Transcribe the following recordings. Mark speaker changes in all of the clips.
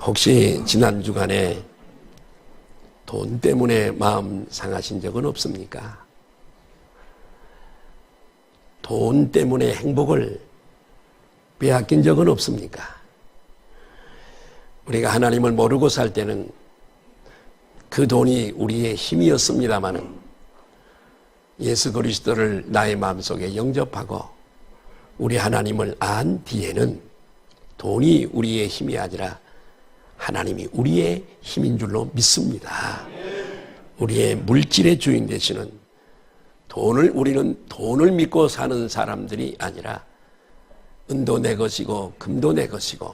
Speaker 1: 혹시 지난 주간에 돈 때문에 마음 상하신 적은 없습니까? 돈 때문에 행복을 빼앗긴 적은 없습니까? 우리가 하나님을 모르고 살 때는 그 돈이 우리의 힘이었습니다마는 예수 그리스도를 나의 마음속에 영접하고 우리 하나님을 안 뒤에는 돈이 우리의 힘이 아니라 하나님이 우리의 힘인 줄로 믿습니다. 우리의 물질의 주인 되시는 우리는 돈을 믿고 사는 사람들이 아니라 은도 내 것이고 금도 내 것이고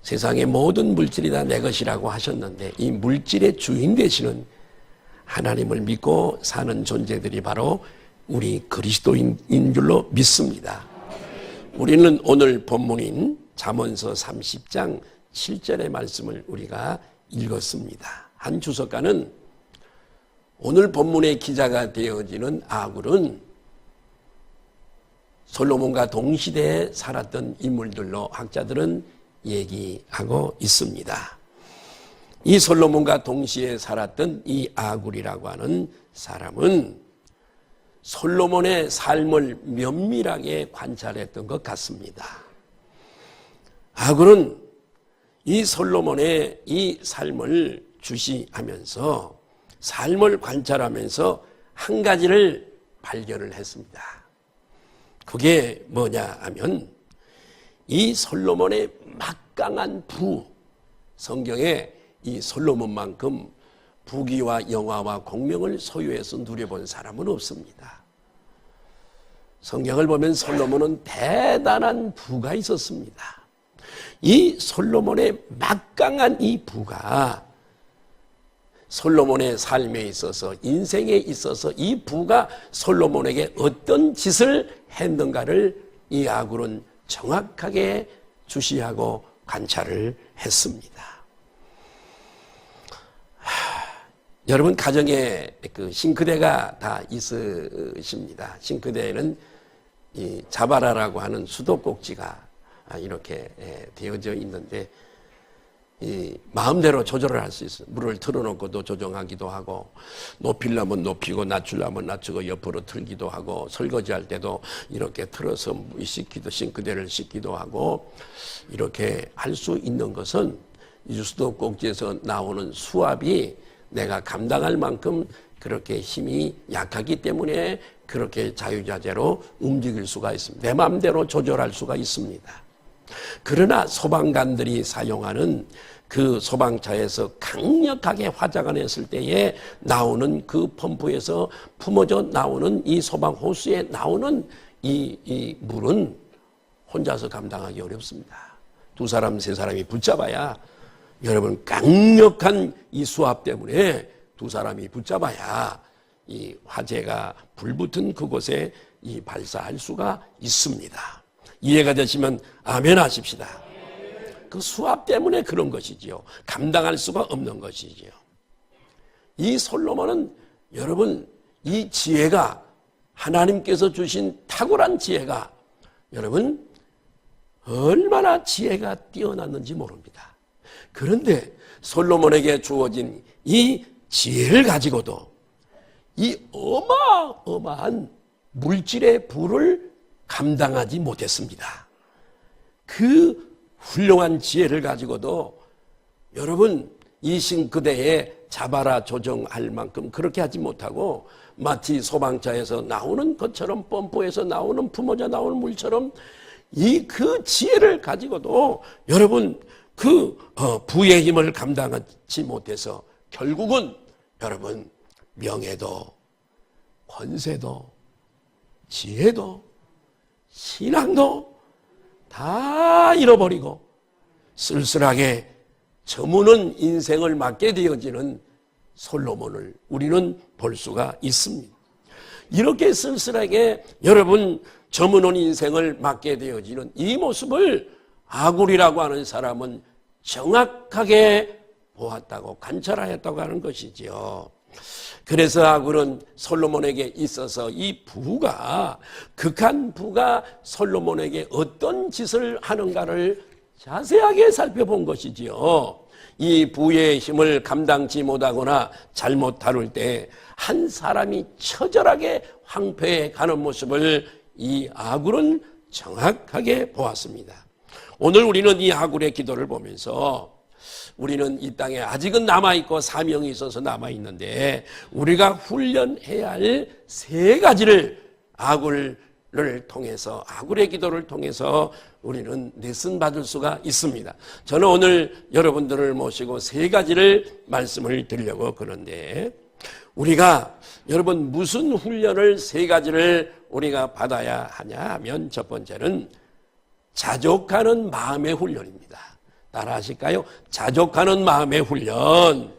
Speaker 1: 세상의 모든 물질이 다 내 것이라고 하셨는데 이 물질의 주인 되시는 하나님을 믿고 사는 존재들이 바로 우리 그리스도인인 줄로 믿습니다. 우리는 오늘 본문인 잠언서 30장 7절의 말씀을 우리가 읽었습니다. 한 주석가는 오늘 본문의 기자가 되어지는 아굴은 솔로몬과 동시대에 살았던 인물들로 학자들은 얘기하고 있습니다. 이 솔로몬과 동시에 살았던 이 아굴이라고 하는 사람은 솔로몬의 삶을 면밀하게 관찰했던 것 같습니다. 아굴은 이 솔로몬의 이 삶을 주시하면서 삶을 관찰하면서 한 가지를 발견을 했습니다. 그게 뭐냐 하면 이 솔로몬의 막강한 성경에 이 솔로몬만큼 부귀와 영화와 공명을 소유해서 누려본 사람은 없습니다. 성경을 보면 솔로몬은 대단한 부가 있었습니다. 이 솔로몬의 막강한 이 부가 솔로몬의 삶에 있어서 인생에 있어서 이 부가 솔로몬에게 어떤 짓을 했는가를 이 아굴은 정확하게 주시하고 관찰을 했습니다. 여러분 가정에 그 싱크대가 다 있으십니다. 싱크대에는 이 자바라라고 하는 수도꼭지가 이렇게 되어져 있는데 이 마음대로 조절을 할 수 있어요. 물을 틀어놓고도 조정하기도 하고 높이려면 높이고 낮추려면 낮추고 옆으로 틀기도 하고 설거지할 때도 이렇게 틀어서 싱크대를 씻기도 하고 이렇게 할 수 있는 것은 이 수도꼭지에서 나오는 수압이 내가 감당할 만큼 그렇게 힘이 약하기 때문에 그렇게 자유자재로 움직일 수가 있습니다. 내 마음대로 조절할 수가 있습니다. 그러나 소방관들이 사용하는 그 소방차에서 강력하게 화재가 났을 때에 나오는 그 펌프에서 품어져 나오는 이 소방 호수에 나오는 이 물은 혼자서 감당하기 어렵습니다. 두 사람, 세 사람이 붙잡아야 여러분 강력한 이 수압 때문에 두 사람이 붙잡아야 이 화재가 불붙은 그곳에 이 발사할 수가 있습니다. 이해가 되시면 아멘 하십시다. 그 수압 때문에 그런 것이지요. 감당할 수가 없는 것이지요. 이 솔로몬은 여러분 이 지혜가 하나님께서 주신 탁월한 지혜가 여러분 얼마나 지혜가 뛰어났는지 모릅니다. 그런데 솔로몬에게 주어진 이 지혜를 가지고도 이 어마어마한 물질의 부를 감당하지 못했습니다. 그 훌륭한 지혜를 가지고도 여러분 이 싱크대에 자바라 조정할 만큼 그렇게 하지 못하고 마치 소방차에서 나오는 것처럼 펌프에서 나오는 품어져 나오는 물처럼 그 지혜를 가지고도 여러분 그 부의 힘을 감당하지 못해서 결국은 여러분 명예도 권세도 지혜도 신앙도 다 잃어버리고 쓸쓸하게 저무는 인생을 맞게 되어지는 솔로몬을 우리는 볼 수가 있습니다. 이렇게 쓸쓸하게 여러분 저무는 인생을 맞게 되어지는 이 모습을 아굴이라고 하는 사람은 정확하게 보았다고 관찰하였다고 하는 것이지요. 그래서 아굴은 솔로몬에게 있어서 이 부가 극한 부가 솔로몬에게 어떤 짓을 하는가를 자세하게 살펴본 것이지요. 이 부의 힘을 감당치 못하거나 잘못 다룰 때 한 사람이 처절하게 황폐해 가는 모습을 이 아굴은 정확하게 보았습니다. 오늘 우리는 이 아굴의 기도를 보면서 우리는 이 땅에 아직은 남아있고 사명이 있어서 남아있는데 우리가 훈련해야 할 세 가지를 아굴을 통해서, 아굴의 기도를 통해서 우리는 레슨 받을 수가 있습니다. 저는 오늘 여러분들을 모시고 세 가지를 말씀을 드리려고 그러는데, 우리가 여러분 무슨 훈련을 세 가지를 우리가 받아야 하냐 하면, 첫 번째는 자족하는 마음의 훈련입니다. 따라 하실까요? 자족하는 마음의 훈련.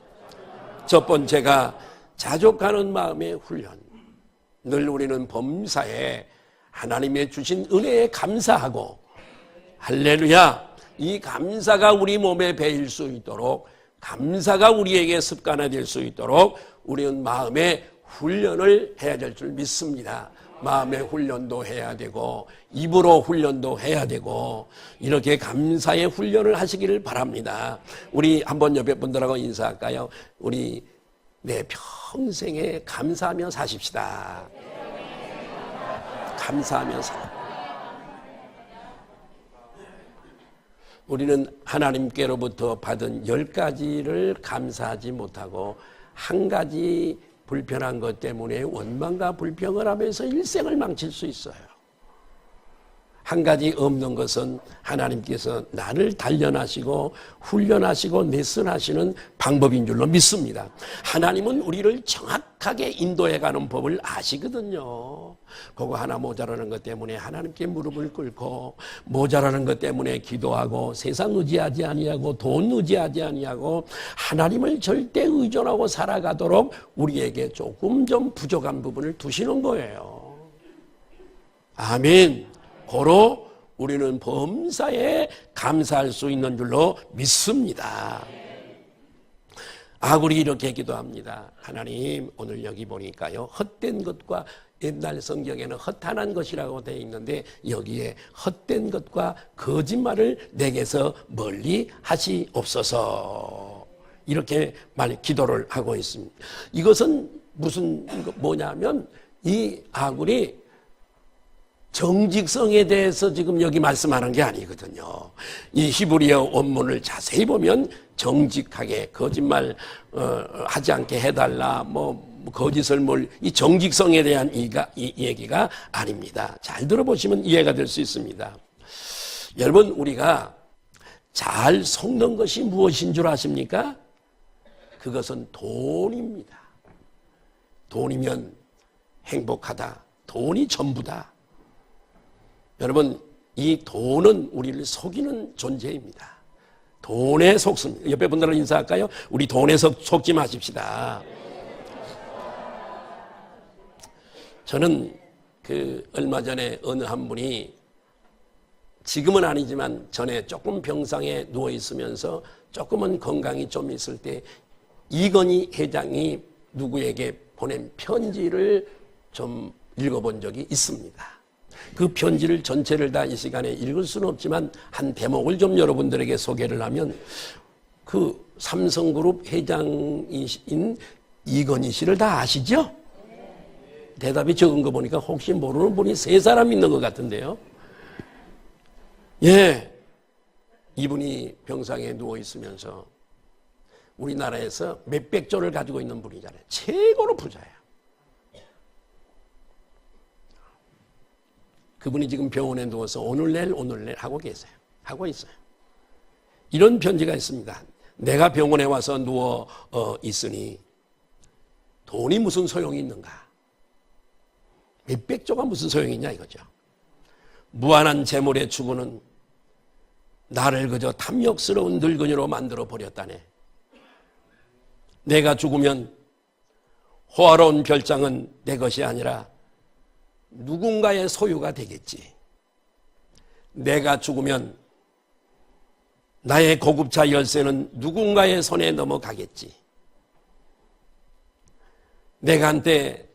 Speaker 1: 첫 번째가 자족하는 마음의 훈련. 늘 우리는 범사에 하나님의 주신 은혜에 감사하고, 할렐루야, 이 감사가 우리 몸에 배일 수 있도록, 감사가 우리에게 습관화될 수 있도록 우리는 마음의 훈련을 해야 될 줄 믿습니다. 마음의 훈련도 해야 되고 입으로 훈련도 해야 되고 이렇게 감사의 훈련을 하시기를 바랍니다. 우리 한번 옆에 분들하고 인사할까요? 우리 내 평생에 감사하며 사십시다. 감사하며 우리는 하나님께로부터 받은 10가지를 감사하지 못하고 한 가지 불편한 것 때문에 원망과 불평을 하면서 일생을 망칠 수 있어요. 한 가지 없는 것은 하나님께서 나를 단련하시고 훈련하시고 레슨하시는 방법인 줄로 믿습니다. 하나님은 우리를 정확하게 인도해가는 법을 아시거든요. 그거 하나 모자라는 것 때문에 하나님께 무릎을 꿇고, 모자라는 것 때문에 기도하고, 세상 의지하지 아니하고 돈 의지하지 아니하고 하나님을 절대 의존하고 살아가도록 우리에게 조금 좀 부족한 부분을 두시는 거예요. 아멘. 고로 우리는 범사에 감사할 수 있는 줄로 믿습니다. 아굴이 이렇게 기도합니다. 하나님, 오늘 여기 보니까요, 헛된 것과, 옛날 성경에는 허탄한 것이라고 되어 있는데 여기에 헛된 것과 거짓말을 내게서 멀리 하시옵소서, 이렇게 기도를 하고 있습니다. 이것은 뭐냐면 이 아굴이 정직성에 대해서 지금 여기 말씀하는 게 아니거든요. 이 히브리어 원문을 자세히 보면 정직하게, 거짓말 하지 않게 해달라, 거짓을 이 정직성에 대한 이 얘기가 아닙니다. 잘 들어보시면 이해가 될 수 있습니다. 여러분, 우리가 잘 속는 것이 무엇인 줄 아십니까? 그것은 돈입니다. 돈이면 행복하다. 돈이 전부다. 여러분, 이 돈은 우리를 속이는 존재입니다. 돈에 속습니다. 옆에 분들은 인사할까요? 우리 돈에 속지 마십시다. 저는 얼마 전에 어느 한 분이, 지금은 아니지만 전에 조금 병상에 누워 있으면서 조금은 건강이 좀 있을 때 이건희 회장이 누구에게 보낸 편지를 좀 읽어본 적이 있습니다. 그 편지를 전체를 다 이 시간에 읽을 수는 없지만 한 대목을 좀 여러분들에게 소개를 하면, 그 삼성그룹 회장인 이건희 씨를 다 아시죠? 대답이 적은 거 보니까 혹시 모르는 분이 3사람 있는 것 같은데요. 예, 이분이 병상에 누워 있으면서 우리나라에서 몇백 조를 가지고 있는 분이잖아요. 최고로 부자예요. 그분이 지금 병원에 누워서 오늘 내일 하고 계세요. 하고 있어요. 이런 편지가 있습니다. 내가 병원에 와서 누워 있으니 돈이 무슨 소용이 있는가? 몇백 조가 무슨 소용이 있냐 이거죠. 무한한 재물의 추구는 나를 그저 탐욕스러운 늙은이로 만들어 버렸다네. 내가 죽으면 호화로운 별장은 내 것이 아니라 누군가의 소유가 되겠지. 내가 죽으면 나의 고급차 열쇠는 누군가의 손에 넘어가겠지. 내가 한때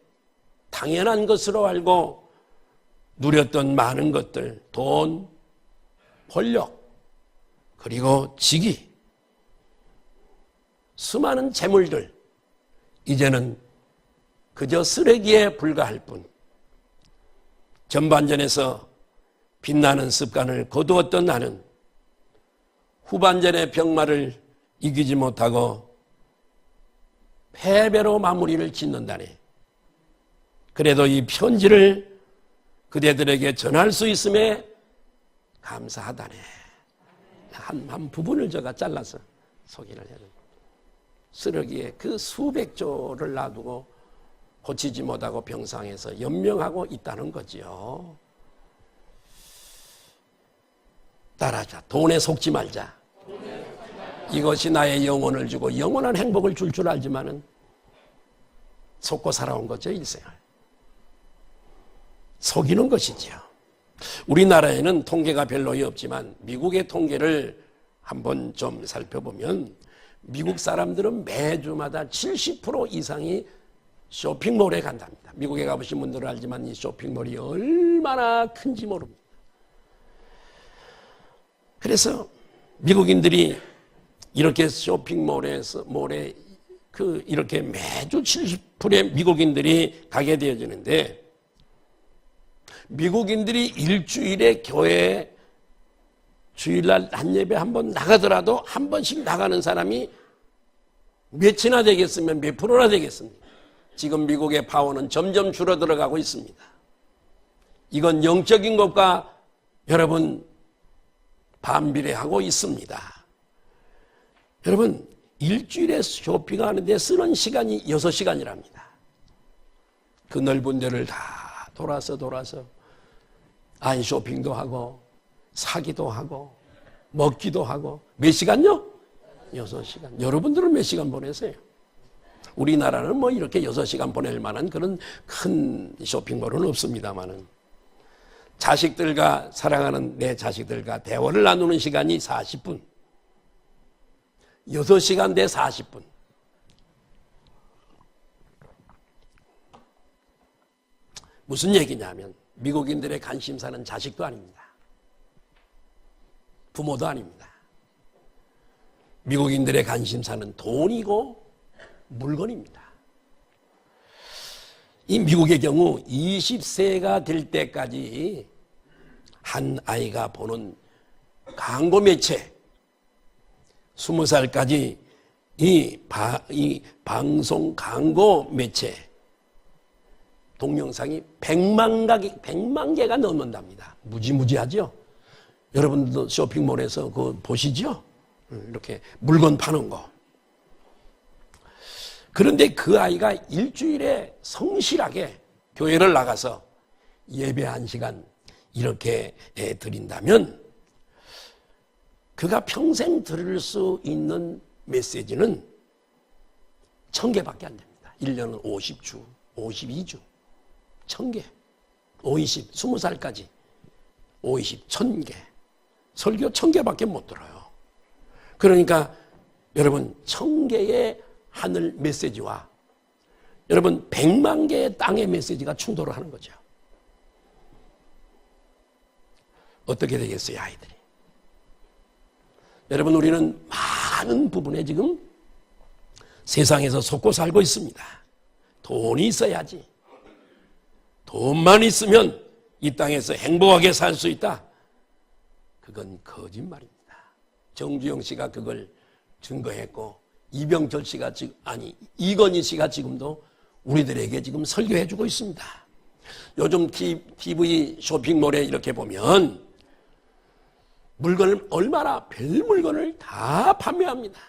Speaker 1: 당연한 것으로 알고 누렸던 많은 것들, 돈, 권력, 그리고 직위, 수많은 재물들, 이제는 그저 쓰레기에 불과할 뿐, 전반전에서 빛나는 습관을 거두었던 나는 후반전의 병마를 이기지 못하고 패배로 마무리를 짓는다네. 그래도 이 편지를 그대들에게 전할 수 있음에 감사하다네. 한 부분을 제가 잘라서 소개를 해요. 쓰레기에 그 수백 조를 놔두고 고치지 못하고 병상에서 연명하고 있다는 거죠. 따라하자. 돈에 속지 말자. 이것이 나의 영혼을 주고 영원한 행복을 줄 알지만은 속고 살아온 거죠, 일생을. 속이는 것이지요. 우리나라에는 통계가 별로 없지만 미국의 통계를 한번 좀 살펴보면 미국 사람들은 매주마다 70% 이상이 쇼핑몰에 간답니다. 미국에 가보신 분들은 알지만 이 쇼핑몰이 얼마나 큰지 모릅니다. 그래서 미국인들이 이렇게 쇼핑몰에서 이렇게 매주 70%의 미국인들이 가게 되어지는데, 미국인들이 일주일에 교회에 주일날 낮예배 한번 나가더라도 한 번씩 나가는 사람이 몇이나 되겠으면 몇 프로나 되겠습니까? 지금 미국의 파워는 점점 줄어들어가고 있습니다. 이건 영적인 것과 여러분 반비례하고 있습니다. 여러분, 일주일에 쇼핑하는데 쓰는 시간이 6시간이랍니다. 그 넓은 데를 다 돌아서 안 쇼핑도 하고 사기도 하고 먹기도 하고 몇 시간요? 6시간. 여러분들은 몇 시간 보내세요? 우리나라는 뭐 이렇게 6시간 보낼 만한 그런 큰 쇼핑몰은 없습니다만은, 자식들과 사랑하는 내 자식들과 대화를 나누는 시간이 40분. 6시간 대 40분. 무슨 얘기냐면 미국인들의 관심사는 자식도 아닙니다. 부모도 아닙니다. 미국인들의 관심사는 돈이고 물건입니다. 이 미국의 경우 20세가 될 때까지 한 아이가 보는 광고 매체, 20살까지 이 방송 광고 매체 동영상이 100만 개가 넘는답니다. 무지무지하죠? 여러분들도 쇼핑몰에서 그거 보시죠? 이렇게 물건 파는 거. 그런데 그 아이가 일주일에 성실하게 교회를 나가서 예배 1시간 이렇게 드린다면 그가 평생 들을 수 있는 메시지는 1000개밖에 안 됩니다. 1년은 50주, 52주, 1000개, 50, 20살까지 50, 1000개. 설교 1000개밖에 못 들어요. 그러니까 여러분 1000개의 하늘 메시지와 여러분 100만 개의 땅의 메시지가 충돌을 하는 거죠. 어떻게 되겠어요, 아이들이? 여러분, 우리는 많은 부분에 지금 세상에서 속고 살고 있습니다. 돈이 있어야지. 돈만 있으면 이 땅에서 행복하게 살 수 있다. 그건 거짓말입니다. 정주영 씨가 그걸 증거했고, 이병철 씨가 이건희 씨가 지금도 우리들에게 지금 설교해주고 있습니다. 요즘 TV 쇼핑몰에 이렇게 보면 물건을 얼마나 별 물건을 다 판매합니다.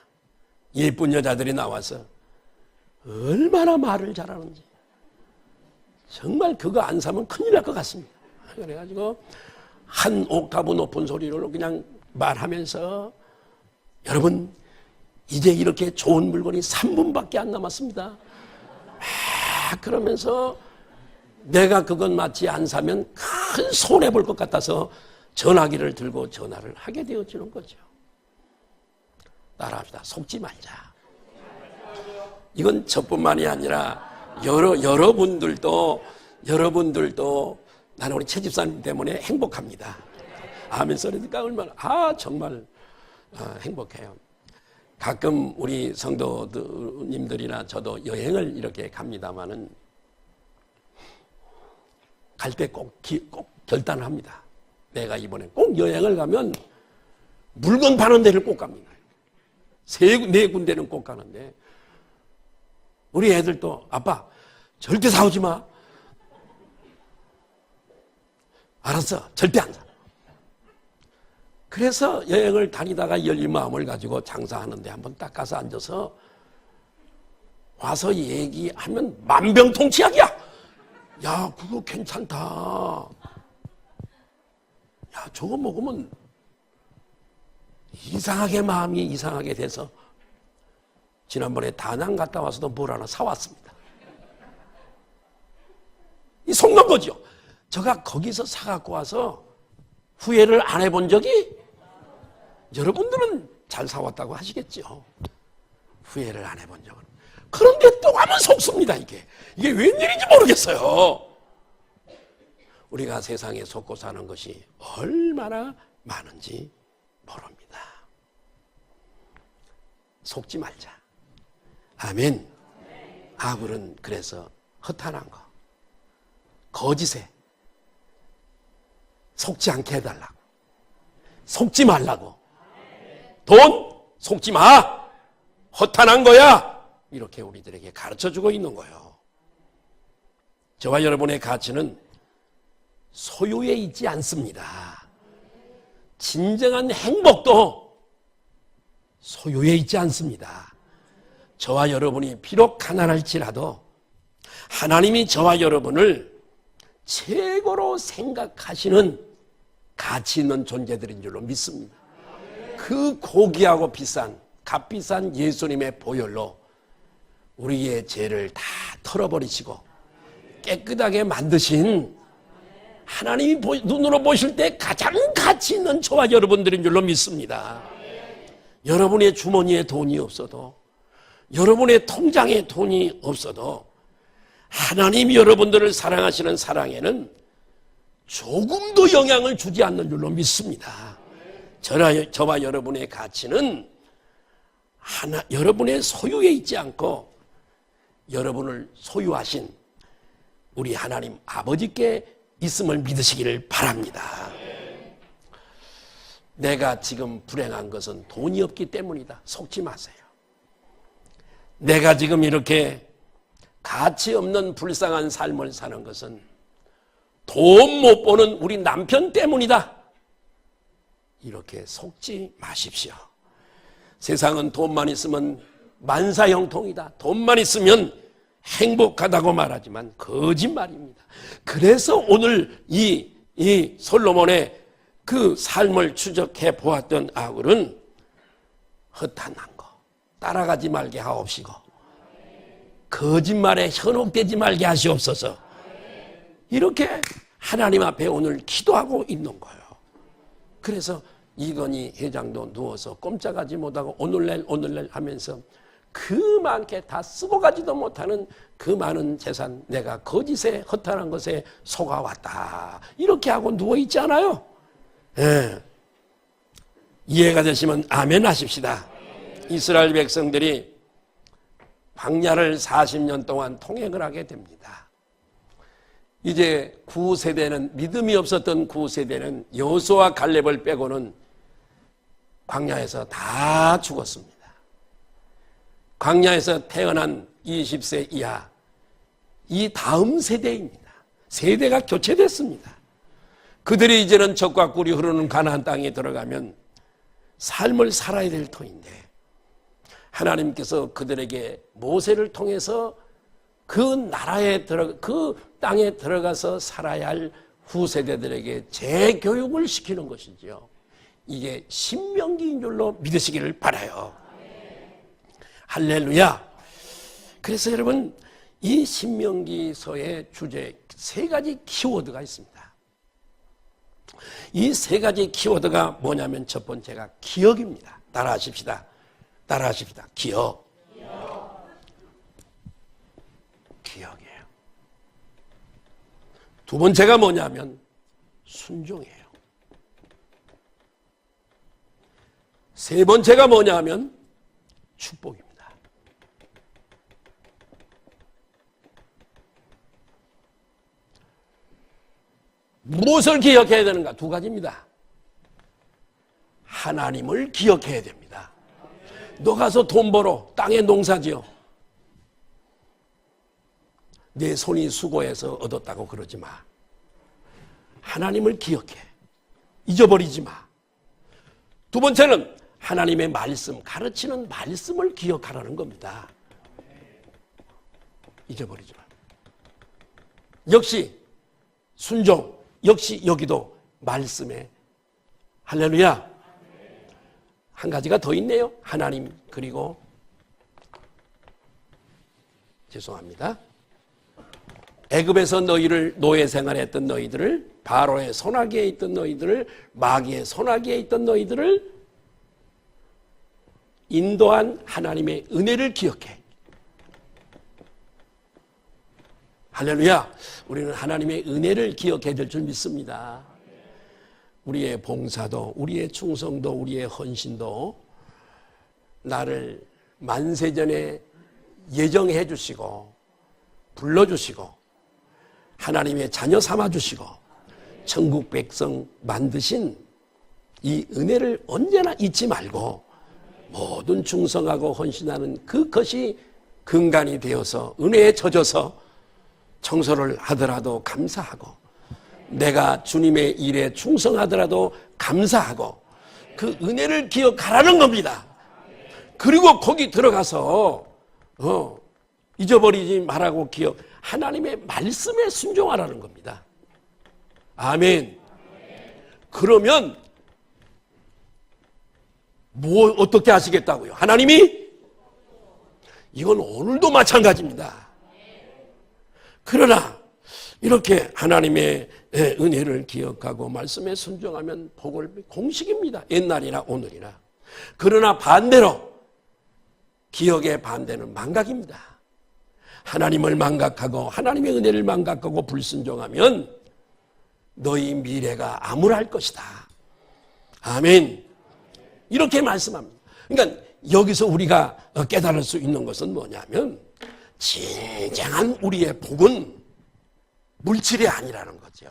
Speaker 1: 예쁜 여자들이 나와서 얼마나 말을 잘하는지 정말 그거 안 사면 큰일 날 것 같습니다. 그래가지고 한 옥타브 높은 소리로 그냥 말하면서 여러분 이제 이렇게 좋은 물건이 3분밖에 안 남았습니다. 그러면서 내가 그건 마치 안 사면 큰 손해볼 것 같아서 전화기를 들고 전화를 하게 되어지는 거죠. 따라합시다. 속지 말자. 이건 저뿐만이 아니라 여러분들도 나는 우리 최 집사님 때문에 행복합니다. 아멘 소리니까 얼마나 정말 행복해요. 가끔 우리 성도님들이나 저도 여행을 이렇게 갑니다마는 갈 때 꼭 결단을 합니다. 내가 이번에 꼭 여행을 가면 물건 파는 데를 꼭 갑니다. 네 군데는 꼭 가는데 우리 애들도 아빠 절대 사오지 마. 알았어. 절대 안 사. 그래서 여행을 다니다가 열린 마음을 가지고 장사하는데 한번 딱 가서 앉아서 와서 얘기하면 만병통치약이야. 야, 그거 괜찮다. 야, 저거 먹으면 이상하게 마음이 이상하게 돼서 지난번에 다낭 갔다 와서도 뭘 하나 사왔습니다. 이 속는 거죠. 제가 거기서 사갖고 와서 후회를 안 해본 적이 여러분들은 잘 사왔다고 하시겠죠. 후회를 안 해본 적은. 그런데 또 가면 속습니다. 이게 웬일인지 모르겠어요. 우리가 세상에 속고 사는 것이 얼마나 많은지 모릅니다. 속지 말자. 아멘. 아굴은 그래서 허탄한 거, 거짓에 속지 않게 해달라고, 속지 말라고, 돈 속지 마, 허탄한 거야, 이렇게 우리들에게 가르쳐주고 있는 거예요. 저와 여러분의 가치는 소유에 있지 않습니다. 진정한 행복도 소유에 있지 않습니다. 저와 여러분이 비록 가난할지라도 하나님이 저와 여러분을 최고로 생각하시는 가치 있는 존재들인 줄로 믿습니다. 그 고귀하고 비싼 값비싼 예수님의 보혈로 우리의 죄를 다 털어버리시고 깨끗하게 만드신 하나님이 눈으로 보실 때 가장 가치 있는 저와 여러분들인 줄로 믿습니다. 여러분의 주머니에 돈이 없어도, 여러분의 통장에 돈이 없어도 하나님이 여러분들을 사랑하시는 사랑에는 조금도 영향을 주지 않는 줄로 믿습니다. 저와 여러분의 가치는 여러분의 소유에 있지 않고 여러분을 소유하신 우리 하나님 아버지께 있음을 믿으시기를 바랍니다. 내가 지금 불행한 것은 돈이 없기 때문이다. 속지 마세요. 내가 지금 이렇게 가치 없는 불쌍한 삶을 사는 것은 돈 못 버는 우리 남편 때문이다. 이렇게 속지 마십시오. 세상은 돈만 있으면 만사형통이다. 돈만 있으면 행복하다고 말하지만 거짓말입니다. 그래서 오늘 이 솔로몬의 그 삶을 추적해 보았던 아굴은 허탄한 거 따라가지 말게 하옵시고 거짓말에 현혹되지 말게 하시옵소서. 이렇게 하나님 앞에 오늘 기도하고 있는 거예요. 그래서 이건희 회장도 누워서 꼼짝하지 못하고 오늘날 하면서 그 많게 다 쓰고 가지도 못하는 그 많은 재산, 내가 거짓에 허탄한 것에 속아왔다, 이렇게 하고 누워있지 않아요? 예. 이해가 되시면 아멘 하십시다. 이스라엘 백성들이 광야를 40년 동안 통행을 하게 됩니다. 이제 구세대는, 믿음이 없었던 구세대는 여호수아 갈렙을 빼고는 광야에서 다 죽었습니다. 광야에서 태어난 20세 이하, 이 다음 세대입니다. 세대가 교체됐습니다. 그들이 이제는 젖과 꿀이 흐르는 가나안 땅에 들어가면 삶을 살아야 될 터인데 하나님께서 그들에게 모세를 통해서 그 나라에 그 땅에 들어가서 살아야 할 후세대들에게 재교육을 시키는 것이죠. 이게 신명기인 줄로 믿으시기를 바라요. 할렐루야. 그래서 여러분, 이 신명기서의 주제 세 가지 키워드가 있습니다. 이 세 가지 키워드가 뭐냐면 첫 번째가 기억입니다. 따라하십시다. 기억. 기억이에요. 두 번째가 뭐냐면 순종이에요. 세 번째가 뭐냐 하면 축복입니다. 무엇을 기억해야 되는가? 두 가지입니다. 하나님을 기억해야 됩니다. 너 가서 돈 벌어. 땅에 농사지어. 내 손이 수고해서 얻었다고 그러지 마. 하나님을 기억해. 잊어버리지 마. 두 번째는 하나님의 말씀, 가르치는 말씀을 기억하라는 겁니다. 잊어버리지 마. 역시 순종, 역시 여기도 말씀에 할렐루야. 한 가지가 더 있네요. 하나님, 그리고 죄송합니다. 애굽에서 너희를 노예 생활했던 너희들을, 바로의 손아귀에 있던 너희들을, 마귀의 손아귀에 있던 너희들을 인도한 하나님의 은혜를 기억해. 할렐루야. 우리는 하나님의 은혜를 기억해야 될 줄 믿습니다. 우리의 봉사도, 우리의 충성도, 우리의 헌신도 나를 만세전에 예정해 주시고 불러주시고 하나님의 자녀 삼아주시고 천국 백성 만드신 이 은혜를 언제나 잊지 말고 모든 충성하고 헌신하는 그것이 근간이 되어서 은혜에 젖어서 청소를 하더라도 감사하고 내가 주님의 일에 충성하더라도 감사하고 그 은혜를 기억하라는 겁니다. 그리고 거기 들어가서 잊어버리지 말라고 기억, 하나님의 말씀에 순종하라는 겁니다. 아멘. 그러면 뭐 어떻게 하시겠다고요? 하나님이? 이건 오늘도 마찬가지입니다. 그러나 이렇게 하나님의 은혜를 기억하고 말씀에 순종하면 복을, 공식입니다. 옛날이나 오늘이나. 그러나 반대로 기억의 반대는 망각입니다. 하나님을 망각하고 하나님의 은혜를 망각하고 불순종하면 너희 미래가 암울할 것이다. 아멘. 이렇게 말씀합니다. 그러니까 여기서 우리가 깨달을 수 있는 것은 뭐냐면 진정한 우리의 복은 물질이 아니라는 거죠.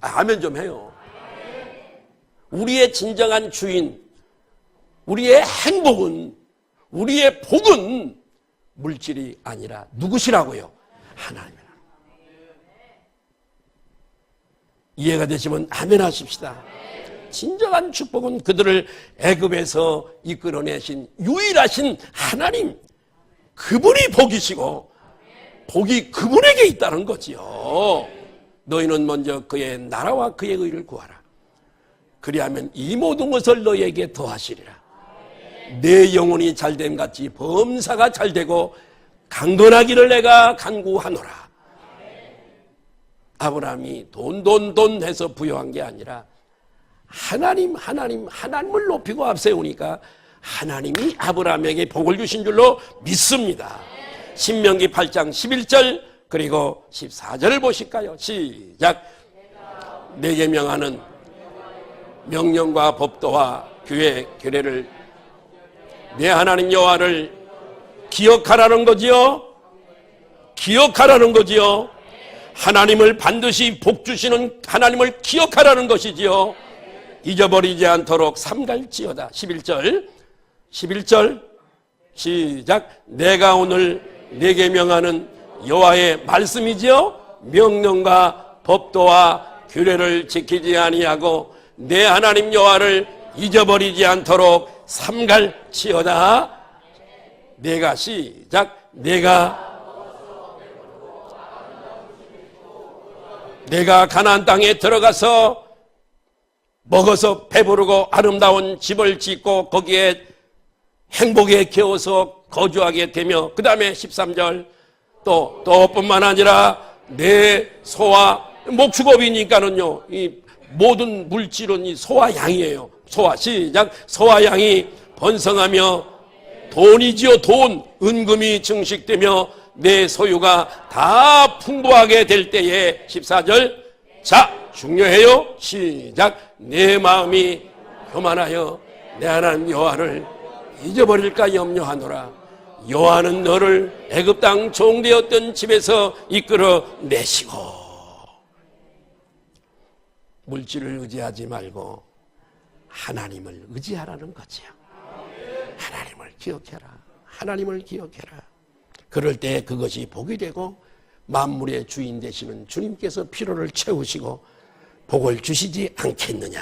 Speaker 1: 아멘 좀 해요. 우리의 진정한 주인, 우리의 행복은, 우리의 복은 물질이 아니라 누구시라고요? 하나님이라고. 이해가 되시면 아멘 하십시다. 진정한 축복은 그들을 애굽에서 이끌어내신 유일하신 하나님, 그분이 복이시고 복이 그분에게 있다는 거지요. 너희는 먼저 그의 나라와 그의 의를 구하라. 그리하면 이 모든 것을 너희에게 더하시리라. 내 영혼이 잘됨 같이 범사가 잘되고 강건하기를 내가 간구하노라. 아브라함이 돈 해서 부여한 게 아니라 하나님을 높이고 앞세우니까 하나님이 아브라함에게 복을 주신 줄로 믿습니다. 신명기 8장 11절 그리고 14절을 보실까요? 시작. 내게 명하는 명령과 법도와 규례를 내 하나님 여호와를 기억하라는 거지요. 기억하라는 거지요. 하나님을 반드시 복 주시는 하나님을 기억하라는 것이지요. 잊어버리지 않도록 삼갈지어다. 11절 시작. 내가 오늘 내게 명하는 여호와의 말씀이지요. 명령과 법도와 규례를 지키지 아니하고 내 하나님 여호와를 잊어버리지 않도록 삼갈지어다. 내가 시작. 내가 가나안 땅에 들어가서 먹어서 배부르고 아름다운 집을 짓고 거기에 행복에 겨워서 거주하게 되며 그 다음에 13절 또 뿐만 아니라 내 소와 목축업이니까는요 이 모든 물질은 이 소와 양이에요. 소와 시작. 소와 양이 번성하며 돈이지요. 돈 은금이 증식되며 내 소유가 다 풍부하게 될 때에 14절 자 중요해요. 시작. 내 마음이 교만하여 내 하나님 여호와를 잊어버릴까 염려하노라. 여호와는 너를 애굽 땅 종되었던 집에서 이끌어 내시고. 물질을 의지하지 말고 하나님을 의지하라는 거지요. 하나님을 기억해라. 하나님을 기억해라. 그럴 때 그것이 복이 되고 만물의 주인 되시는 주님께서 필요를 채우시고 복을 주시지 않겠느냐.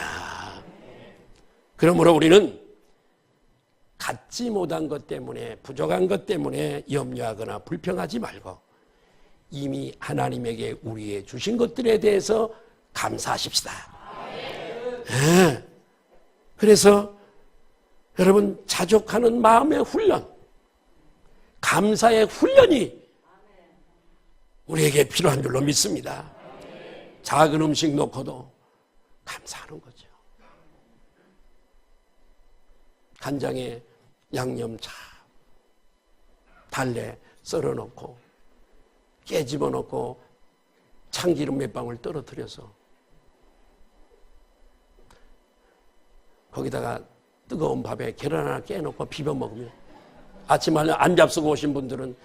Speaker 1: 그러므로 우리는 갖지 못한 것 때문에, 부족한 것 때문에 염려하거나 불평하지 말고 이미 하나님에게 우리의 주신 것들에 대해서 감사하십시다. 네. 그래서 여러분, 자족하는 마음의 훈련, 감사의 훈련이 우리에게 필요한 줄로 믿습니다. 작은 음식 놓고도 감사하는 거죠. 간장에 양념차, 달래 썰어 놓고 깨 집어 넣고 참기름 몇 방울 떨어뜨려서 거기다가 뜨거운 밥에 계란 하나 깨놓고 비벼 먹으면 아침에 안 잡수고 오신 분들은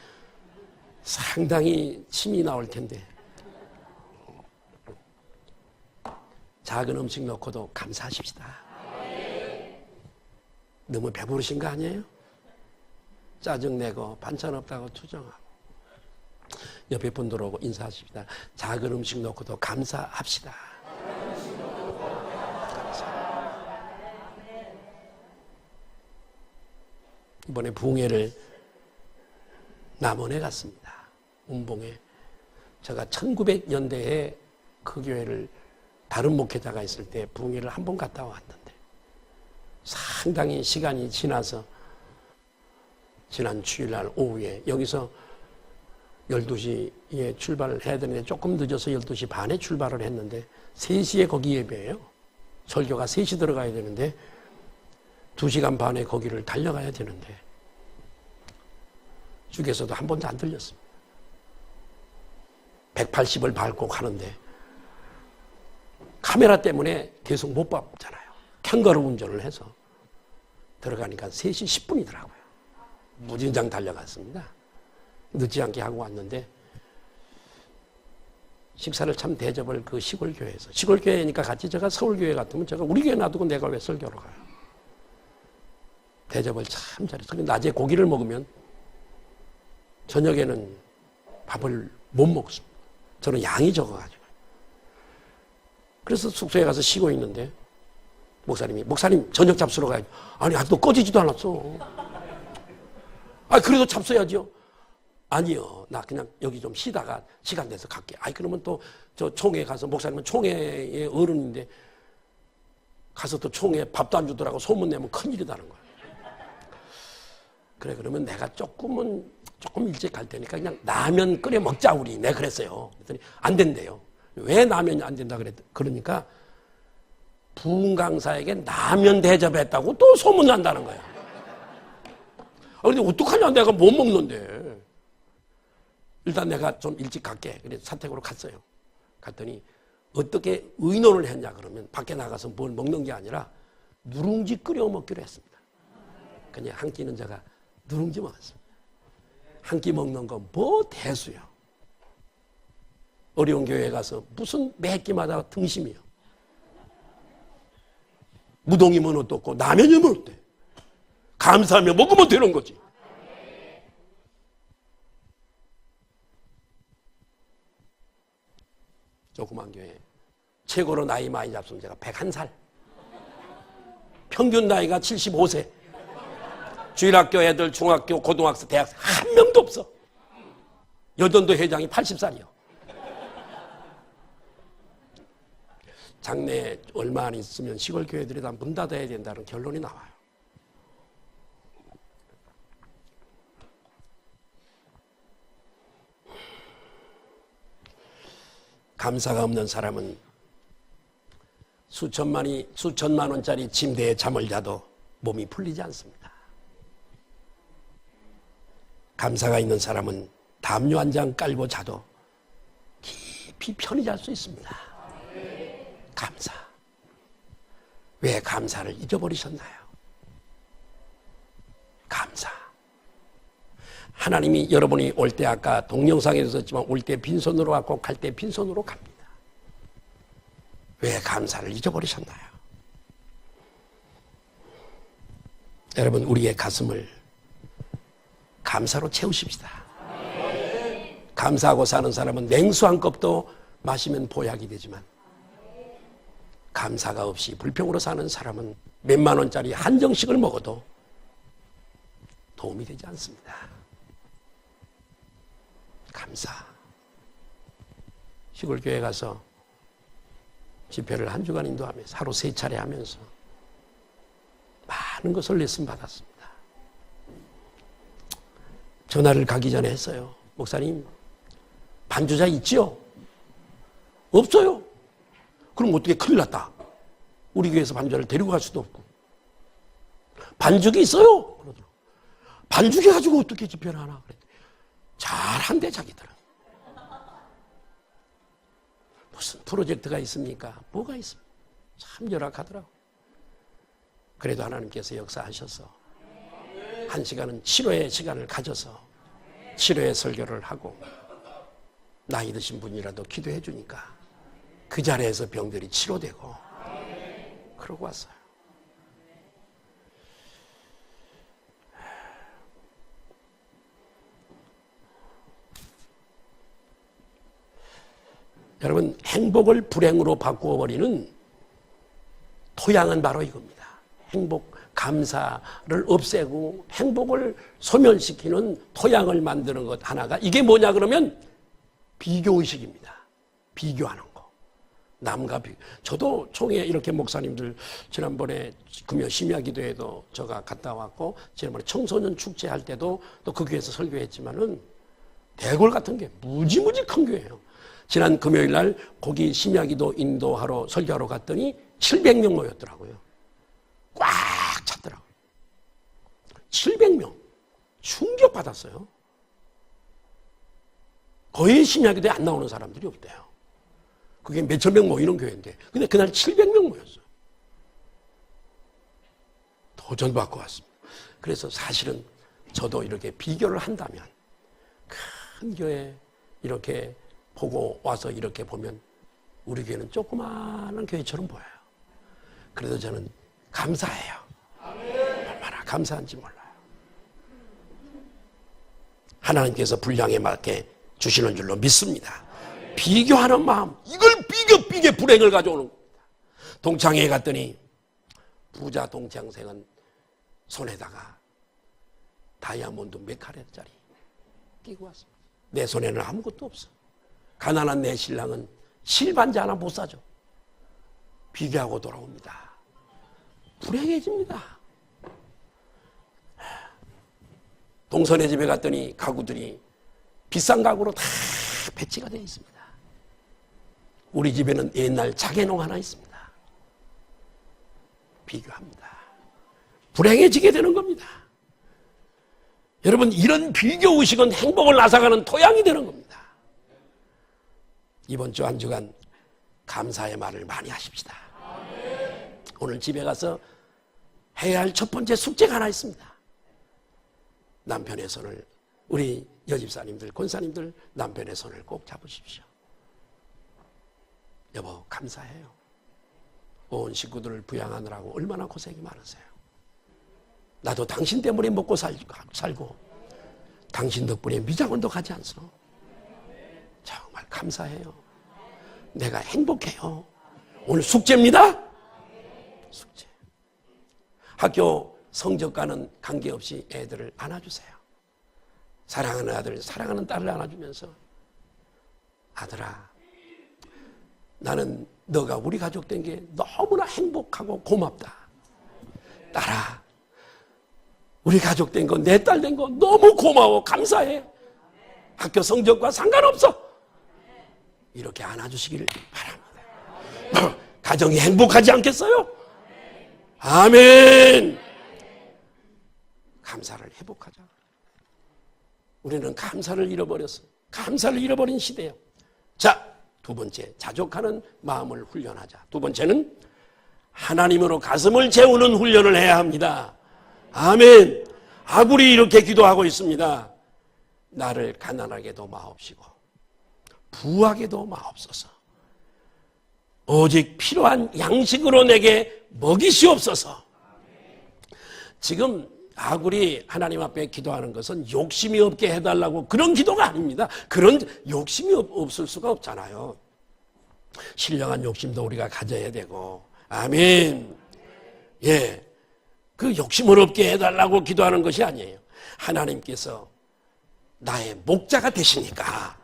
Speaker 1: 상당히 침이 나올 텐데, 작은 음식 넣고도 감사하십시다. 너무 배부르신 거 아니에요? 짜증내고 반찬 없다고 투정하고 옆에 분들하고 인사하십시다. 작은 음식 넣고도 감사합시다. 이번에 붕해를 남원에 갔습니다. 운봉에. 제가 1900년대에 그 교회를 다른 목회자가 있을 때 붕해를 한 번 갔다 왔는데 상당히 시간이 지나서 지난 주일날 오후에 여기서 12시에 출발을 해야 되는데 조금 늦어서 12시 반에 출발을 했는데 3시에 거기 예배예요. 설교가 3시 들어가야 되는데 2시간 반에 거기를 달려가야 되는데 주께서도 한 번도 안 들렸습니다. 180을 밟고 가는데 카메라 때문에 계속 못 봤잖아요. 캥거루 운전을 해서 들어가니까 3시 10분이더라고요. 무진장 달려갔습니다. 늦지 않게 하고 왔는데 식사를 참 대접을 그 시골 교회에서, 시골 교회니까 같이 제가 서울 교회 같으면 제가 우리 교회 놔두고 내가 왜 설교로 가요. 대접을 참 잘했어요. 낮에 고기를 먹으면 저녁에는 밥을 못 먹습니다. 저는 양이 적어가지고. 그래서 숙소에 가서 쉬고 있는데 목사님 저녁 잡수러 가야죠. 아니 아직도 꺼지지도 않았어. 아 그래도 잡숴야죠. 아니요, 나 그냥 여기 좀 쉬다가 시간 돼서 갈게. 아이 그러면 또 저 총회 가서, 목사님은 총회의 어른인데 가서 또 총회 밥도 안 주더라고 소문 내면 큰일이다는 거야. 그래 그러면 내가 조금 일찍 갈 테니까 그냥 라면 끓여 먹자 우리. 내가 그랬어요. 그랬더니 안 된대요. 왜 라면이 안 된다 그러니까 부흥 강사에게 라면 대접했다고 또 소문 난다는 거야. 근데 어떡하냐, 내가 못 먹는데. 일단 내가 좀 일찍 갈게. 그래서 사택으로 갔어요. 갔더니 어떻게 의논을 했냐 그러면 밖에 나가서 뭘 먹는 게 아니라 누룽지 끓여 먹기로 했습니다. 그냥 한 끼는 제가 누룽지 먹었습니다. 한 끼 먹는 거 뭐 대수요. 어려운 교회에 가서 무슨 매 끼마다 등심이요. 무동이면 어떻고 라면이면 어때? 감사하며 먹으면 되는 거지. 조그만 교회 최고로 나이 많이 잡수면 제가 101살, 평균 나이가 75세, 주일학교 애들 중학교 고등학생 대학생 한 명도 없어. 여전도 회장이 80살이요 장래 얼마 안 있으면 시골 교회들이 다 문 닫아야 된다는 결론이 나와요. 감사가 없는 사람은 수천만 원짜리 침대에 잠을 자도 몸이 풀리지 않습니다. 감사가 있는 사람은 담요 한 장 깔고 자도 깊이 편히 잘 수 있습니다. 감사. 왜 감사를 잊어버리셨나요? 하나님이 여러분이 올 때 아까 동영상에서 썼지만 올 때 빈손으로 왔고 갈 때 빈손으로 갑니다. 왜 감사를 잊어버리셨나요? 여러분 우리의 가슴을 감사로 채우십시다. 감사하고 사는 사람은 냉수 한 컵도 마시면 보약이 되지만 감사가 없이 불평으로 사는 사람은 몇만 원짜리 한정식을 먹어도 도움이 되지 않습니다. 감사. 시골 교회 가서 집회를 한 주간 인도하면서 하루 3차례 하면서 많은 것을 레슨 받았습니다. 전화를 가기 전에 했어요. 목사님, 반주자 있지요? 없어요. 그럼 어떻게 큰일 났다. 우리 교회에서 반주자를 데리고 갈 수도 없고. 반죽이 있어요. 그러더라고요. 반죽이 가지고 어떻게 집회를 하나. 그랬더니 잘한대 자기들은. 무슨 프로젝트가 있습니까? 뭐가 있습니까? 참 열악하더라고요. 그래도 하나님께서 역사하셔서 1시간은 치료의 시간을 가져서 치료의 설교를 하고 나이 드신 분이라도 기도해 주니까 그 자리에서 병들이 치료되고 그러고 왔어요. 여러분 행복을 불행으로 바꾸어버리는 토양은 바로 이겁니다. 행복, 감사를 없애고 행복을 소멸시키는 토양을 만드는 것 하나가 이게 뭐냐 그러면 비교의식입니다. 비교하는 거. 남과 비교. 저도 총회 이렇게 목사님들 지난번에 금요 심야기도에도 제가 갔다 왔고 지난번에 청소년 축제할 때도 또 그 교회에서 설교했지만은 대궐 같은 게 무지무지 큰 교회예요. 지난 금요일 날 거기 심야기도 인도하러 설교하러 갔더니 700명 모였더라고요. 꽉 찼더라고요. 700명. 충격받았어요. 거의 심야기도에 안 나오는 사람들이 없대요. 그게 몇천 명 모이는 교회인데 근데 그날 700명 모였어요. 도전받고 왔습니다. 그래서 사실은 저도 이렇게 비교를 한다면 큰 교회 이렇게 보고 와서 이렇게 보면 우리 교회는 조그마한 교회처럼 보여요. 그래도 저는 감사해요. 얼마나 감사한지 몰라요. 하나님께서 분량에 맞게 주시는 줄로 믿습니다. 비교하는 마음, 이걸 비교 불행을 가져오는 겁니다. 동창회에 갔더니 부자 동창생은 손에다가 다이아몬드 몇 카렛짜리 끼고 왔습니다. 내 손에는 아무것도 없어. 가난한 내 신랑은 실반지 하나 못 사죠. 비교하고 돌아옵니다. 불행해집니다. 동선의 집에 갔더니 가구들이 비싼 가구로 다 배치가 되어 있습니다. 우리 집에는 옛날 자개농 하나 있습니다. 비교합니다. 불행해지게 되는 겁니다. 여러분 이런 비교의식은 행복을 앗아가는 토양이 되는 겁니다. 이번 주 한 주간 감사의 말을 많이 하십시다. 오늘 집에 가서 해야 할 첫 번째 숙제가 하나 있습니다. 남편의 손을, 우리 여집사님들, 권사님들 남편의 손을 꼭 잡으십시오. 여보 감사해요. 온 식구들을 부양하느라고 얼마나 고생이 많으세요. 나도 당신 때문에 먹고 살고 당신 덕분에 미장원도 가지 않소. 정말 감사해요. 내가 행복해요. 오늘 숙제입니다. 숙제. 학교 성적과는 관계없이 애들을 안아주세요. 사랑하는 아들, 사랑하는 딸을 안아주면서 아들아, 나는 너가 우리 가족 된 게 너무나 행복하고 고맙다. 딸아, 우리 가족 된 거, 내 딸 된 거 너무 고마워, 감사해. 학교 성적과 상관없어. 이렇게 안아주시기를 바랍니다. 가정이 행복하지 않겠어요? 아멘. 감사를 회복하자. 우리는 감사를 잃어버렸어. 감사를 잃어버린 시대예요. 자, 두 번째, 자족하는 마음을 훈련하자. 두 번째는 하나님으로 가슴을 채우는 훈련을 해야 합니다. 아멘. 아굴이 이렇게 기도하고 있습니다. 나를 가난하게도 마옵시고 부하게도 마옵소서. 오직 필요한 양식으로 내게 먹이시옵소서. 지금 아굴이 하나님 앞에 기도하는 것은 욕심이 없게 해달라고 그런 기도가 아닙니다. 그런 욕심이 없을 수가 없잖아요. 신령한 욕심도 우리가 가져야 되고. 아멘. 예, 그 욕심을 없게 해달라고 기도하는 것이 아니에요. 하나님께서 나의 목자가 되시니까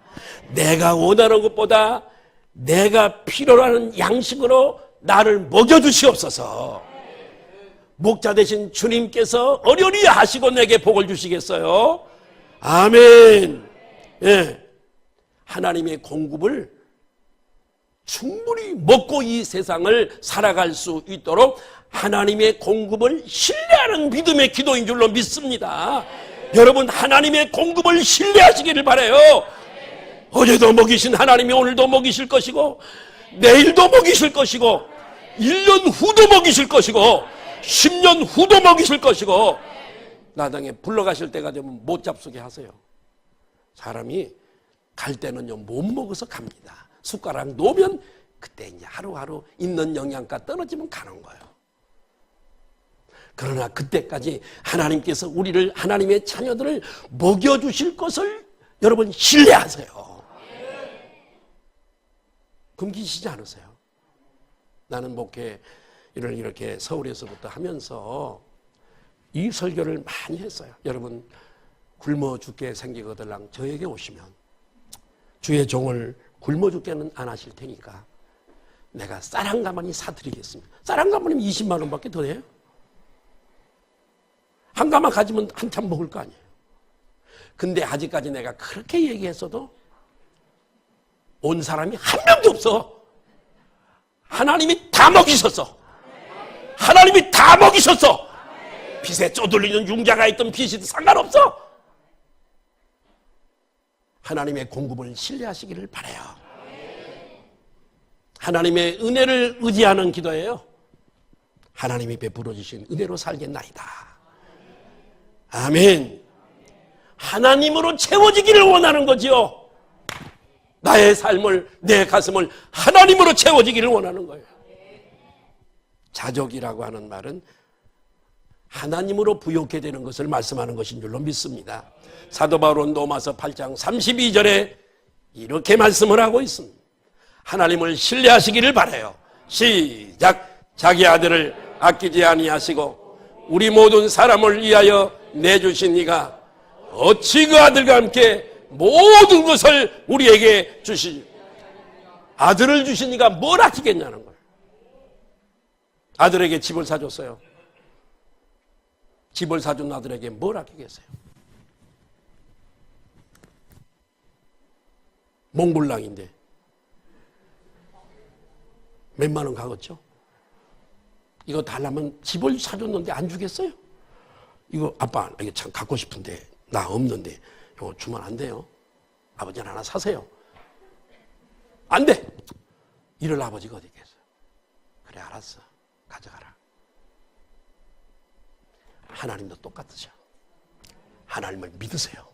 Speaker 1: 내가 원하는 것보다 내가 필요로 하는 양식으로 나를 먹여주시옵소서. 목자 되신 주님께서 어련히 하시고 내게 복을 주시겠어요? 아멘. 예, 하나님의 공급을 충분히 먹고 이 세상을 살아갈 수 있도록 하나님의 공급을 신뢰하는 믿음의 기도인 줄로 믿습니다. 여러분, 하나님의 공급을 신뢰하시기를 바라요. 어제도 먹이신 하나님이 오늘도 먹이실 것이고 내일도 먹이실 것이고 1년 후도 먹이실 것이고 10년 후도 먹이실 것이고 나중에 불러가실 때가 되면 못 잡수게 하세요. 사람이 갈 때는요 못 먹어서 갑니다. 숟가락 놓으면 그때 이제 하루하루 있는 영양가 떨어지면 가는 거예요. 그러나 그때까지 하나님께서 우리를, 하나님의 자녀들을 먹여주실 것을 여러분 신뢰하세요. 금기시지 않으세요? 나는 목회 일을 이렇게 서울에서부터 하면서 이 설교를 많이 했어요. 여러분, 굶어 죽게 생기거들랑 저에게 오시면 주의 종을 굶어 죽게는 안 하실 테니까 내가 쌀 한 가마니 사드리겠습니다. 쌀 한 가마니면 20만 원밖에 더 돼요? 한 가마 가지면 한참 먹을 거 아니에요. 근데 아직까지 내가 그렇게 얘기했어도 온 사람이 한 명도 없어. 하나님이 다 먹이셨어. 하나님이 다 먹이셨어. 빚에 쪼들리는 융자가 있던 빚이 상관없어. 하나님의 공급을 신뢰하시기를 바라요. 하나님의 은혜를 의지하는 기도예요. 하나님이 베풀어 주신 은혜로 살겠나이다. 아멘. 하나님으로 채워지기를 원하는 거지요. 나의 삶을, 내 가슴을 하나님으로 채워지기를 원하는 거예요. 자족이라고 하는 말은 하나님으로 부욕해 되는 것을 말씀하는 것인 줄로 믿습니다. 사도 바울은 로마서 8장 32절에 이렇게 말씀을 하고 있습니다. 하나님을 신뢰하시기를 바라요. 시작. 자기 아들을 아끼지 아니하시고 우리 모든 사람을 위하여 내주신 이가 어찌 그 아들과 함께 모든 것을 우리에게 주시지. 아들을 주신 이가 뭘 아끼겠냐는 거예요. 아들에게 집을 사줬어요. 집을 사준 아들에게 뭘 아끼겠어요? 몽블랑인데 몇만 원 가겠죠? 이거 달라면 집을 사줬는데 안 주겠어요? 이거 아빠 이거 참 갖고 싶은데 나 없는데 이거 주면 안 돼요. 아버지는 하나 사세요. 안 돼. 이럴 아버지가 어디 있겠어요? 그래 알았어. 가져가라. 하나님도 똑같으셔. 하나님을 믿으세요.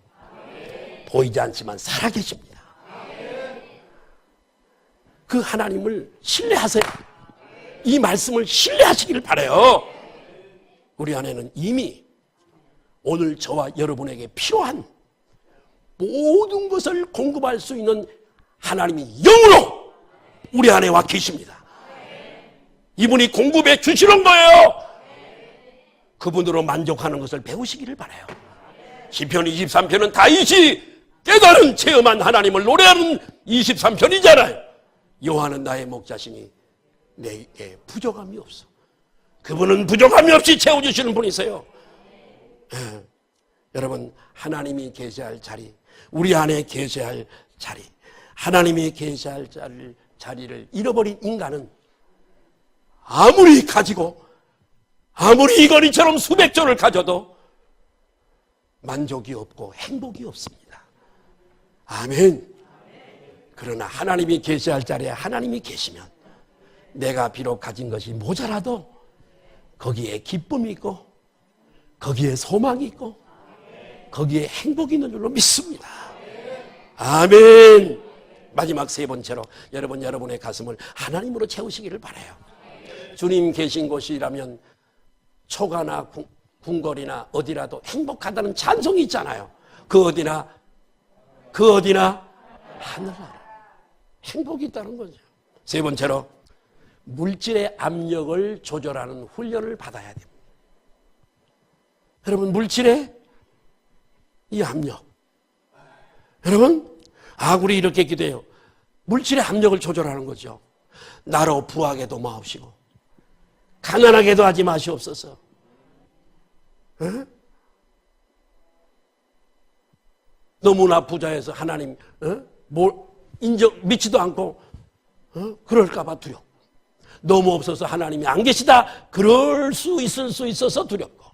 Speaker 1: 보이지 않지만 살아계십니다. 그 하나님을 신뢰하세요. 이 말씀을 신뢰하시기를 바라요. 우리 안에는 이미 오늘 저와 여러분에게 필요한 모든 것을 공급할 수 있는 하나님이 영으로 우리 안에 와 계십니다. 이분이 공급해 주시는 거예요. 그분으로 만족하는 것을 배우시기를 바라요. 시편 23편은 다윗이 깨달은 체험한 하나님을 노래하는 23편이잖아요. 여호와는 나의 목자시니 내게 부족함이 없어. 그분은 부족함이 없이 채워주시는 분이세요. 여러분, 하나님이 계셔야 할 자리, 우리 안에 계셔야 할 자리, 하나님이 계셔야 할 자리를 잃어버린 인간은 아무리 가지고 아무리 이거리처럼 수백 조를 가져도 만족이 없고 행복이 없습니다. 아멘. 그러나 하나님이 계셔야 할 자리에 하나님이 계시면 내가 비록 가진 것이 모자라도 거기에 기쁨이 있고 거기에 소망이 있고 거기에 행복이 있는 줄로 믿습니다. 아멘. 마지막 세 번째로 여러분의 가슴을 하나님으로 채우시기를 바라요. 주님 계신 곳이라면 초가나 궁궐이나 어디라도 행복하다는 찬송이 있잖아요. 그 어디나 하늘나라. 행복이 있다는 거죠. 세 번째로 물질의 압력을 조절하는 훈련을 받아야 됩니다. 여러분, 물질의 이 압력. 여러분, 아굴이 이렇게 기도해요. 물질의 압력을 조절하는 거죠. 나로 부하게도 마옵시고 가난하게도 하지 마시옵소서. 에? 너무나 부자해서 하나님 믿지도 않고 그럴까 봐 두렵고, 너무 없어서 하나님이 안 계시다 있을 수 있어서 두렵고.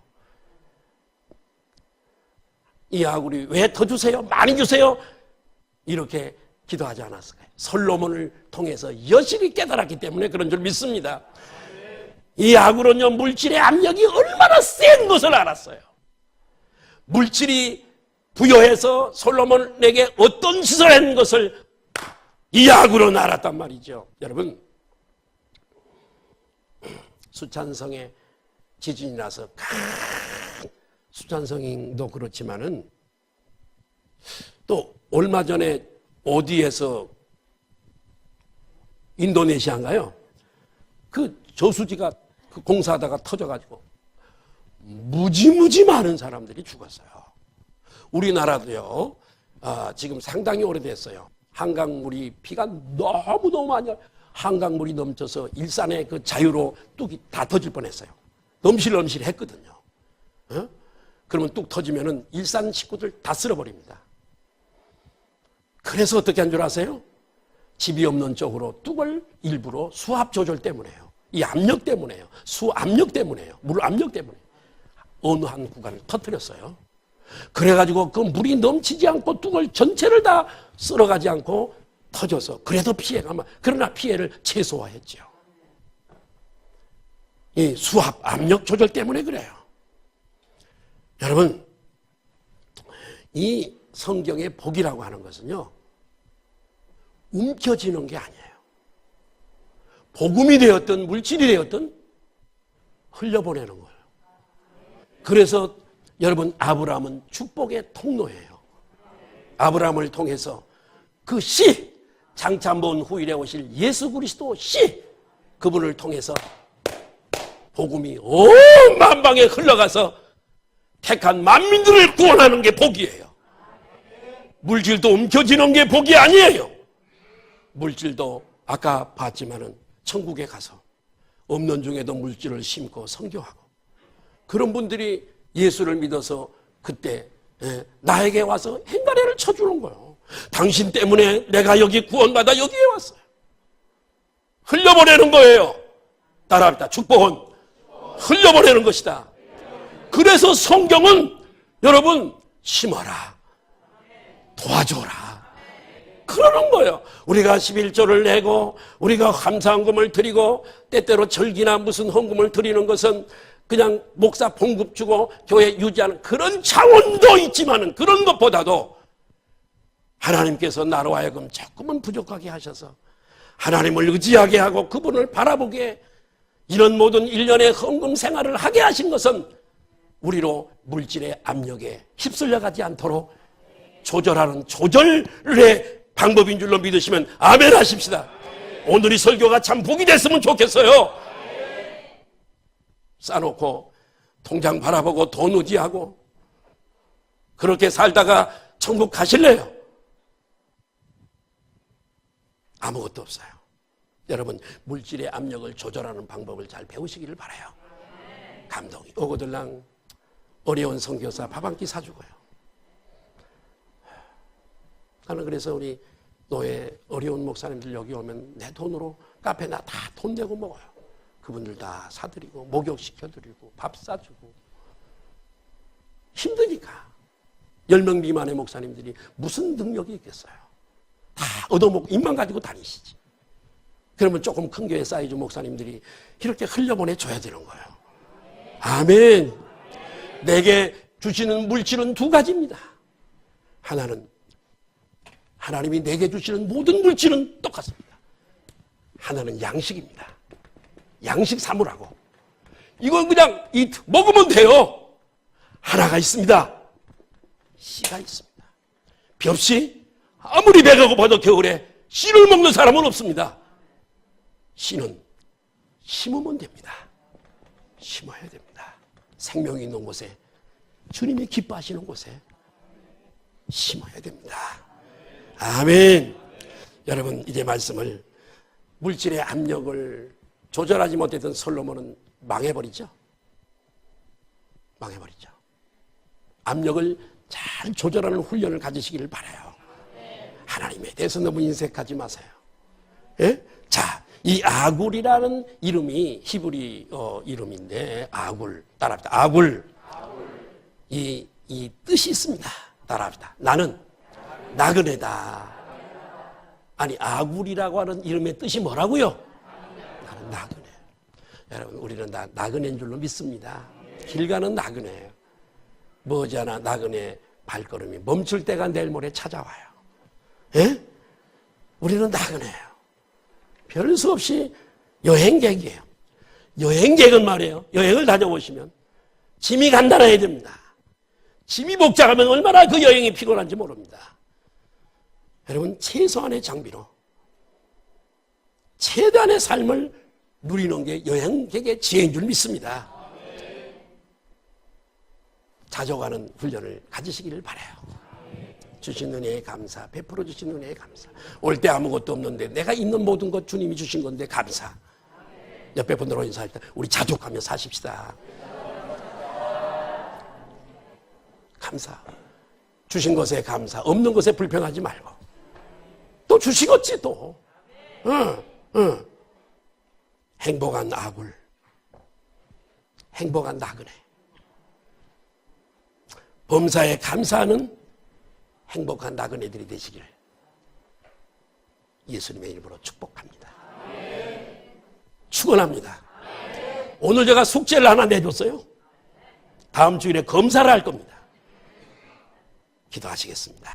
Speaker 1: 이 아굴이 왜 더 주세요? 많이 주세요? 이렇게 기도하지 않았을까요? 솔로몬을 통해서 여실히 깨달았기 때문에 그런 줄 믿습니다. 이 아굴은요, 물질의 압력이 얼마나 센 것을 알았어요. 물질이 부여해서 솔로몬에게 어떤 짓을 한 것을 이 아굴은 알았단 말이죠. 여러분, 수찬성에 지진이 나서 수찬성도 그렇지만은 또 얼마 전에 어디에서 인도네시아인가요? 그 저수지가 공사하다가 터져가지고 무지무지 많은 사람들이 죽었어요. 우리나라도요, 지금 상당히 오래됐어요. 한강물이 비가 너무너무 많이 한강물이 넘쳐서 일산의 그 자유로 뚝이 다 터질 뻔했어요. 넘실넘실 했거든요. 그러면 뚝 터지면은 일산 식구들 다 쓸어버립니다. 그래서 어떻게 한 줄 아세요? 집이 없는 쪽으로 뚝을 일부러 수압 조절 때문에요. 이 압력 때문에요. 수압력 때문에요. 물 압력 때문에 어느 한 구간을 터뜨렸어요. 그래가지고 그 물이 넘치지 않고 뚝을 전체를 다 쓸어가지 않고 터져서 그래도 그러나 피해를 최소화했죠. 이 수압 압력 조절 때문에 그래요. 여러분, 이 성경의 복이라고 하는 것은요, 움켜쥐는 게 아니에요. 복음이 되었든 물질이 되었든 흘려보내는 거예요. 그래서 여러분, 아브라함은 축복의 통로예요. 아브라함을 통해서 그 씨, 장차 먼 후일에 오실 예수 그리스도 씨, 그분을 통해서 복음이 온 만방에 흘러가서 택한 만민들을 구원하는 게 복이에요. 물질도 움켜쥐는 게 복이 아니에요. 물질도 아까 봤지만은 천국에 가서 없는 중에도 물질을 심고 선교하고, 그런 분들이 예수를 믿어서 그때 나에게 와서 행가래를 쳐주는 거예요. 당신 때문에 내가 여기 구원받아 여기에 왔어요. 흘려보내는 거예요. 따라합니다. 축복은 흘려보내는 것이다. 그래서 성경은 여러분, 심어라, 도와줘라, 그러는 거예요. 우리가 11조를 내고 우리가 감사헌금을 드리고 때때로 절기나 무슨 헌금을 드리는 것은 그냥 목사 봉급 주고 교회 유지하는 그런 차원도 있지만은, 그런 것보다도 하나님께서 나로 하여금 조금은 부족하게 하셔서 하나님을 의지하게 하고 그분을 바라보게, 이런 모든 일련의 헌금 생활을 하게 하신 것은 우리로 물질의 압력에 휩쓸려가지 않도록 조절하는 조절의 방법인 줄로 믿으시면 아멘 하십시다. 오늘 이 설교가 참 복이 됐으면 좋겠어요. 싸놓고 통장 바라보고 돈 의지하고 그렇게 살다가 천국 가실래요? 아무것도 없어요. 여러분, 물질의 압력을 조절하는 방법을 잘 배우시기를 바라요. 감동이 오고들랑 어려운 선교사 밥 한 끼 사주고요. 나는 그래서 우리 노예 어려운 목사님들 여기 오면 내 돈으로 카페나 다 돈 내고 먹어요. 그분들 다 사드리고 목욕시켜드리고 밥 사주고. 힘드니까. 10명 미만의 목사님들이 무슨 능력이 있겠어요. 다 얻어먹고 입만 가지고 다니시지. 그러면 조금 큰 교회 사이즈 목사님들이 이렇게 흘려보내줘야 되는 거예요. 아멘. 내게 주시는 물질은 두 가지입니다. 하나는 하나님이 내게 주시는 모든 물질은 똑같습니다. 하나는 양식입니다. 양식 삼으라고. 이건 그냥 먹으면 돼요. 하나가 있습니다. 씨가 있습니다. 비 없이 아무리 배가 고파도 겨울에 씨를 먹는 사람은 없습니다. 씨는 심으면 됩니다. 심어야 됩니다. 생명이 있는 곳에, 주님이 기뻐하시는 곳에 심어야 됩니다. 아멘. 여러분, 이제 말씀을, 물질의 압력을 조절하지 못했던 솔로몬은 망해버리죠. 망해버리죠. 압력을 잘 조절하는 훈련을 가지시기를 바라요. 하나님에 대해서 너무 인색하지 마세요. 예? 자, 이 아굴이라는 이름이 히브리 이름인데, 아굴, 따라합시다. 아굴. 이 뜻이 있습니다. 따라합시다. 나는 나그네다. 아니, 아굴이라고 하는 이름의 뜻이 뭐라고요? 나는 나그네. 여러분, 우리는 나그네인 줄로 믿습니다. 길 가는 나그네예요. 머지않아 나그네 발걸음이 멈출 때가 내일 모레 찾아와요. 예? 우리는 나그네예요. 별 수 없이 여행객이에요. 여행객은 말이에요. 여행을 다녀보시면 짐이 간단해야 됩니다. 짐이 복잡하면 얼마나 그 여행이 피곤한지 모릅니다. 여러분, 최소한의 장비로 최대한의 삶을 누리는 게 여행객의 지혜인 줄 믿습니다. 자족하는 훈련을 가지시기를 바라요. 주신 은혜에 감사, 베풀어 주신 은혜에 감사. 올 때 아무것도 없는데 내가 있는 모든 것 주님이 주신 건데 감사. 옆에 분들하고 인사할 때 우리 자족하며 사십시다. 감사. 주신 것에 감사. 없는 것에 불평하지 말고. 또 주시겠지 또. 행복한 아굴. 행복한 나그네. 범사에 감사하는 행복한 나그네들이 되시기를 예수님의 이름으로 축복합니다. 축원합니다. 오늘 제가 숙제를 하나 내줬어요. 다음 주일에 검사를 할 겁니다. 기도하시겠습니다.